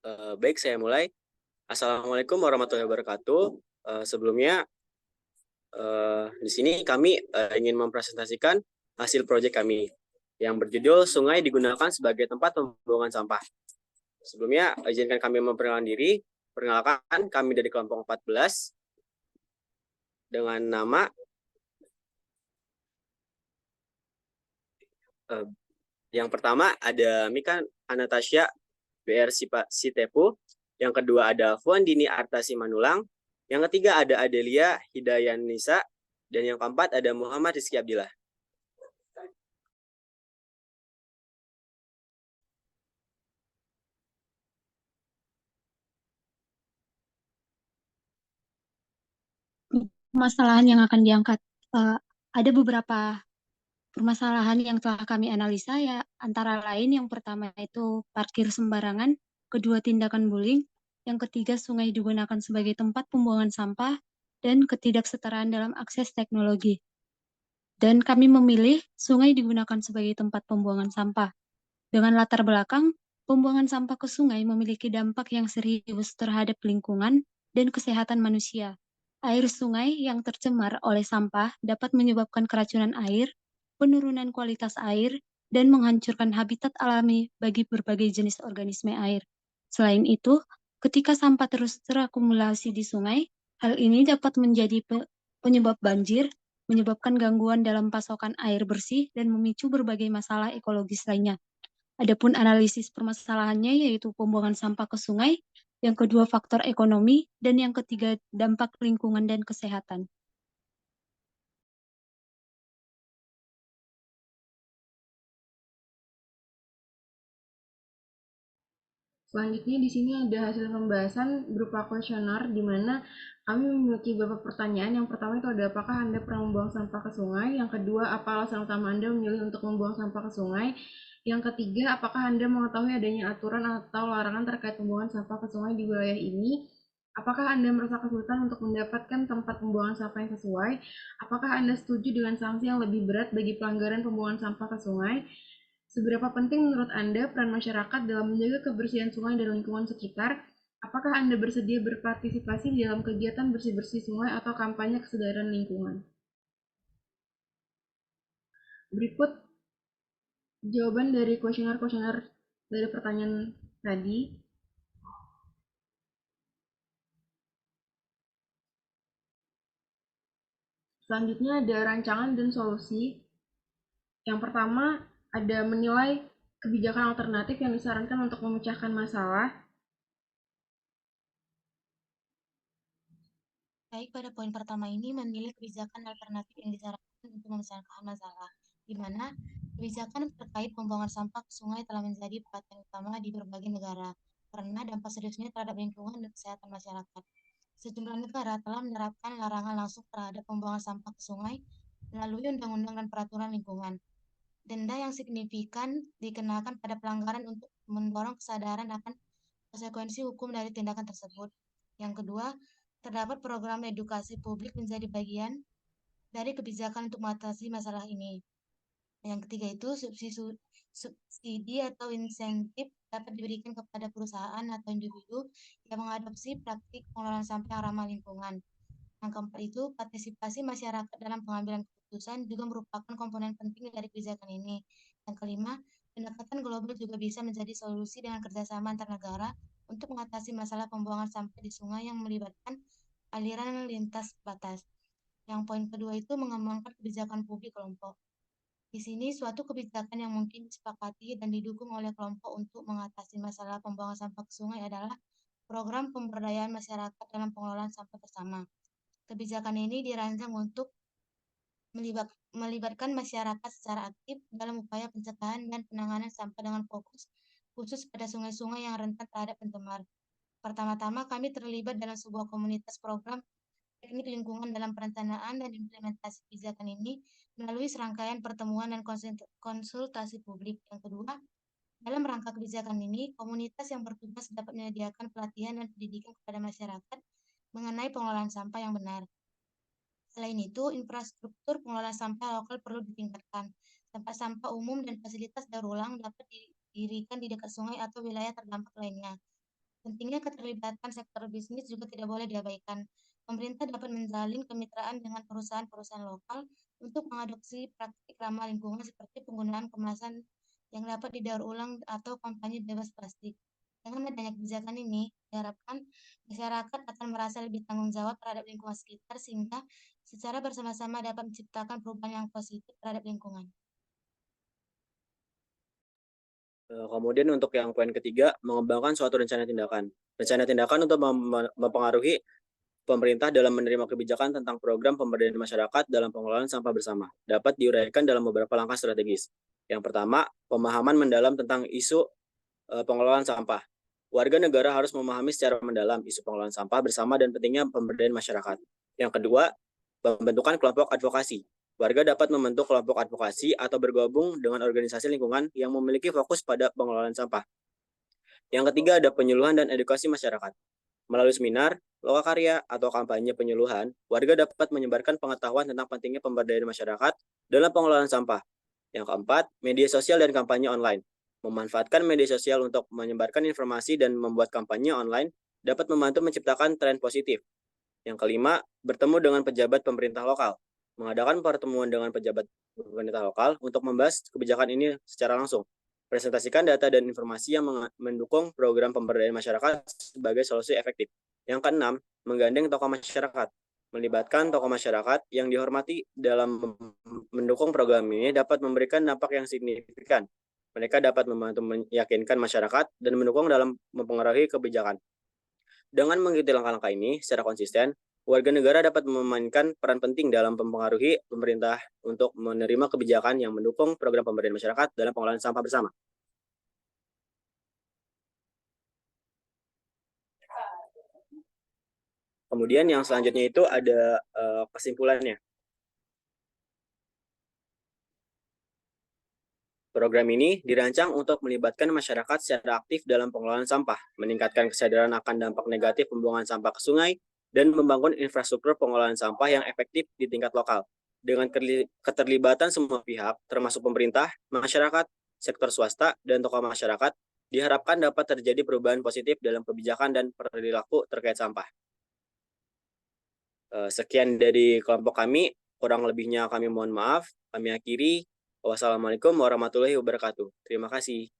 Baik, saya mulai. Assalamualaikum warahmatullahi wabarakatuh. Sebelumnya, di sini kami ingin mempresentasikan hasil proyek kami yang berjudul Sungai Digunakan sebagai Tempat Pembuangan Sampah. Sebelumnya, izinkan kami memperkenalkan diri. Perkenalkan, kami dari kelompok 14 dengan nama eh, yang pertama ada Mika Anastasia BR Sitepu, yang kedua ada Fuandini Artasi Manulang, yang ketiga ada Adelia Hidayan Nisa, dan yang keempat ada Muhammad Rizky Abdillah. Permasalahan yang akan diangkat. Eh, ada beberapa permasalahan yang telah kami analisa ya, antara lain yang pertama itu parkir sembarangan, kedua tindakan bullying, yang ketiga sungai digunakan sebagai tempat pembuangan sampah, dan ketidaksetaraan dalam akses teknologi. Dan kami memilih sungai digunakan sebagai tempat pembuangan sampah. Dengan latar belakang, pembuangan sampah ke sungai memiliki dampak yang serius terhadap lingkungan dan kesehatan manusia. Air sungai yang tercemar oleh sampah dapat menyebabkan keracunan air, penurunan kualitas air, dan menghancurkan habitat alami bagi berbagai jenis organisme air. Selain itu, ketika sampah terus terakumulasi di sungai, hal ini dapat menjadi penyebab banjir, menyebabkan gangguan dalam pasokan air bersih, dan memicu berbagai masalah ekologis lainnya. Adapun analisis permasalahannya yaitu pembuangan sampah ke sungai, yang kedua faktor ekonomi, dan yang ketiga dampak lingkungan dan kesehatan. Selanjutnya di sini ada hasil pembahasan berupa kuesioner di mana kami memiliki beberapa pertanyaan. Yang pertama itu ada apakah Anda pernah membuang sampah ke sungai? Yang kedua, apa alasan utama Anda memilih untuk membuang sampah ke sungai? Yang ketiga, apakah Anda mengetahui adanya aturan atau larangan terkait pembuangan sampah ke sungai di wilayah ini? Apakah Anda merasa kesulitan untuk mendapatkan tempat pembuangan sampah yang sesuai? Apakah Anda setuju dengan sanksi yang lebih berat bagi pelanggaran pembuangan sampah ke sungai? Seberapa penting menurut Anda peran masyarakat dalam menjaga kebersihan sungai dan lingkungan sekitar? Apakah Anda bersedia berpartisipasi di dalam kegiatan bersih-bersih sungai atau kampanye kesadaran lingkungan? Berikut jawaban dari kuesioner-kuesioner dari pertanyaan tadi. Selanjutnya ada rancangan dan solusi. Yang pertama ada menilai kebijakan alternatif yang disarankan untuk memecahkan masalah. Baik, pada poin pertama ini memilih kebijakan alternatif yang disarankan untuk menyelesaikan masalah, di mana kebijakan terkait pembuangan sampah ke sungai telah menjadi perhatian utama di berbagai negara, karena dampak seriusnya terhadap lingkungan dan kesehatan masyarakat. Sejumlah negara telah menerapkan larangan langsung terhadap pembuangan sampah ke sungai melalui undang-undang dan peraturan lingkungan. Denda yang signifikan dikenakan pada pelanggaran untuk mendorong kesadaran akan konsekuensi hukum dari tindakan tersebut. Yang kedua, terdapat program edukasi publik menjadi bagian dari kebijakan untuk mengatasi masalah ini. Yang ketiga itu subsidi atau insentif dapat diberikan kepada perusahaan atau individu yang mengadopsi praktik pengelolaan sampah yang ramah lingkungan. Yang keempat itu partisipasi masyarakat dalam pengambilan keputusan juga merupakan komponen penting dari kebijakan ini. Yang kelima, pendekatan global juga bisa menjadi solusi dengan kerjasama antar negara untuk mengatasi masalah pembuangan sampah di sungai yang melibatkan aliran lintas batas. Yang poin kedua itu mengembangkan kebijakan publik kelompok. Di sini suatu kebijakan yang mungkin disepakati dan didukung oleh kelompok untuk mengatasi masalah pembuangan sampah ke sungai adalah program pemberdayaan masyarakat dalam pengelolaan sampah bersama. Kebijakan ini dirancang untuk melibatkan masyarakat secara aktif dalam upaya pencegahan dan penanganan sampah dengan fokus khusus pada sungai-sungai yang rentan terhadap pencemar. Pertama-tama, kami terlibat dalam sebuah komunitas program teknik lingkungan dalam perencanaan dan implementasi kebijakan ini melalui serangkaian pertemuan dan konsultasi publik. Yang kedua, dalam rangka kebijakan ini, komunitas yang bertugas dapat menyediakan pelatihan dan pendidikan kepada masyarakat mengenai pengelolaan sampah yang benar. Selain itu, infrastruktur pengelolaan sampah lokal perlu ditingkatkan. Tempat sampah umum dan fasilitas daur ulang dapat didirikan di dekat sungai atau wilayah terdampak lainnya. Pentingnya keterlibatan sektor bisnis juga tidak boleh diabaikan. Pemerintah dapat menjalin kemitraan dengan perusahaan-perusahaan lokal untuk mengadopsi praktik ramah lingkungan seperti penggunaan kemasan yang dapat didaur ulang atau kampanye bebas plastik. Dengan adanya kebijakan ini, diharapkan masyarakat akan merasa lebih tanggung jawab terhadap lingkungan sekitar sehingga secara bersama-sama dapat menciptakan perubahan yang positif terhadap lingkungan. Kemudian untuk yang poin ketiga, mengembangkan suatu rencana tindakan. Rencana tindakan untuk mempengaruhi pemerintah dalam menerima kebijakan tentang program pemberdayaan masyarakat dalam pengelolaan sampah bersama dapat diuraikan dalam beberapa langkah strategis. Yang pertama, pemahaman mendalam tentang isu pengelolaan sampah. Warga negara harus memahami secara mendalam isu pengelolaan sampah bersama dan pentingnya pemberdayaan masyarakat. Yang kedua, pembentukan kelompok advokasi. Warga dapat membentuk kelompok advokasi atau bergabung dengan organisasi lingkungan yang memiliki fokus pada pengelolaan sampah. Yang ketiga ada penyuluhan dan edukasi masyarakat. Melalui seminar, lokakarya, atau kampanye penyuluhan, warga dapat menyebarkan pengetahuan tentang pentingnya pemberdayaan masyarakat dalam pengelolaan sampah. Yang keempat, media sosial dan kampanye online. Memanfaatkan media sosial untuk menyebarkan informasi dan membuat kampanye online dapat membantu menciptakan tren positif. Yang kelima, bertemu dengan pejabat pemerintah lokal. Mengadakan pertemuan dengan pejabat pemerintah lokal untuk membahas kebijakan ini secara langsung. Presentasikan data dan informasi yang mendukung program pemberdayaan masyarakat sebagai solusi efektif. Yang keenam, menggandeng tokoh masyarakat. Melibatkan tokoh masyarakat yang dihormati dalam mendukung program ini dapat memberikan dampak yang signifikan. Mereka dapat membantu meyakinkan masyarakat dan mendukung dalam mempengaruhi kebijakan. Dengan mengikuti langkah-langkah ini secara konsisten, warga negara dapat memainkan peran penting dalam mempengaruhi pemerintah untuk menerima kebijakan yang mendukung program pemberdayaan masyarakat dalam pengelolaan sampah bersama. Kemudian yang selanjutnya itu ada kesimpulannya. Program ini dirancang untuk melibatkan masyarakat secara aktif dalam pengelolaan sampah, meningkatkan kesadaran akan dampak negatif pembuangan sampah ke sungai, dan membangun infrastruktur pengelolaan sampah yang efektif di tingkat lokal. Dengan keterlibatan semua pihak, termasuk pemerintah, masyarakat, sektor swasta, dan tokoh masyarakat, diharapkan dapat terjadi perubahan positif dalam kebijakan dan perilaku terkait sampah. Sekian dari kelompok kami, kurang lebihnya kami mohon maaf. Kami akhiri. Wassalamualaikum warahmatullahi wabarakatuh. Terima kasih.